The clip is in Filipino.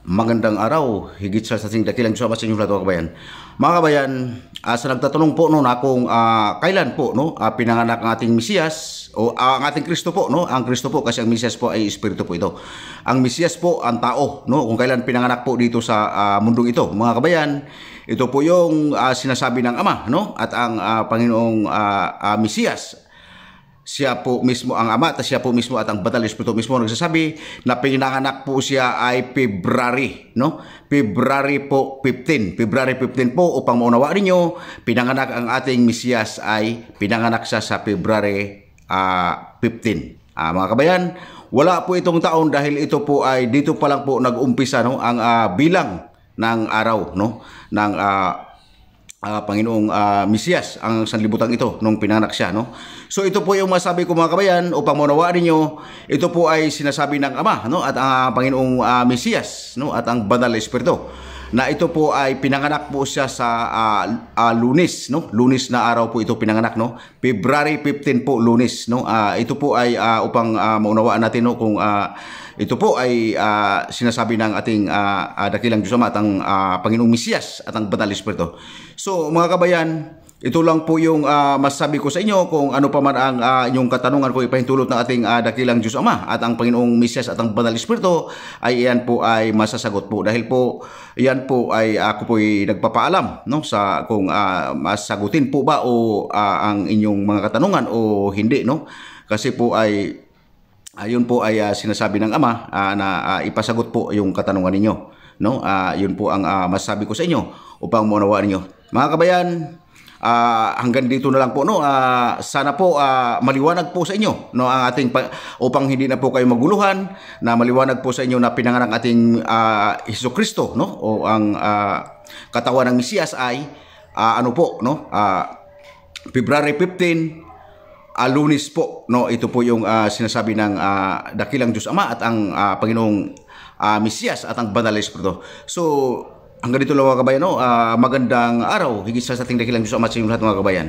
Magandang araw, higit sa ating dakilang Diyos Ama sa inyong lahat mga kabayan. Mga kabayan, sa nagtatanong po no, na kung kailan po no, pinanganak ang ating Mesiyas o ang ating Kristo po, no? Ang Kristo po kasi ang Mesiyas po ay Espiritu po ito. Ang Mesiyas po ang tao, no? Kung kailan pinanganak po dito sa mundong ito. Mga kabayan, ito po yung sinasabi ng Ama, no? At ang Panginoong Mesiyas, siya po mismo ang Ama at siya po mismo at ang Banal na Espiritu mismo nagsasabi na pinanganak po siya ay February, no? February po 15. February 15 po, upang maunawaan ninyo, pinanganak ang ating Mesiyas ay pinanganak siya sa February 15. Mga kabayan, wala po itong taon dahil ito po ay dito pa lang po nag-umpisa, no, ang bilang ng araw, no, ng Panginoong Mesiyas, ang sanlibutan ito nung pinanganak siya, no? So ito po yung masabi ko mga kabayan, upang maunawaan ninyo, ito po ay sinasabi ng Ama, no? At ang Panginoong Mesiyas, no? At ang Banal na Espiritu, na ito po ay pinanganak po siya sa Lunes, no? Lunes na araw po ito pinanganak, no? February 15 po, Lunes, no? Ito po ay upang maunawaan natin, no, kung ito po ay sinasabi ng ating dakilang Diyos Ama at ang Panginoong Mesiyas at ang Banal na Espiritu. So mga kabayan, ito lang po yung masasabi ko sa inyo. Kung ano pa man ang inyong katanungan ko ipahintulot ng ating dakilang Diyos Ama at ang Panginoong Mesiyas at ang Banal na Espiritu, ay iyan po ay masasagot po. Dahil po, iyan po ay ako po ay nagpapaalam, no, sa kung masagutin po ba o ang inyong mga katanungan o hindi, no? Kasi po ay yun po ay sinasabi ng Ama na ipasagot po yung katanungan ninyo, no? Yun po ang masasabi ko sa inyo upang maunawaan ninyo. Mga kabayan, hanggang dito na lang po, no. Sana po maliwanag po sa inyo, no, ang ating upang hindi na po kayo maguluhan, na maliwanag po sa inyo na pinanganak ating Jesucristo, no, o ang katawan ng Mesiyas ay ano po, no, February 15, Lunes po, no. Ito po yung sinasabi ng dakilang Diyos Ama at ang Panginoong Mesiyas at ang Banal na Espiritu. So hanggang dito lang mga kabayan, no. Magandang araw, higit sa ating dakilang Diyos Ama sa inyong lahat mga kabayan.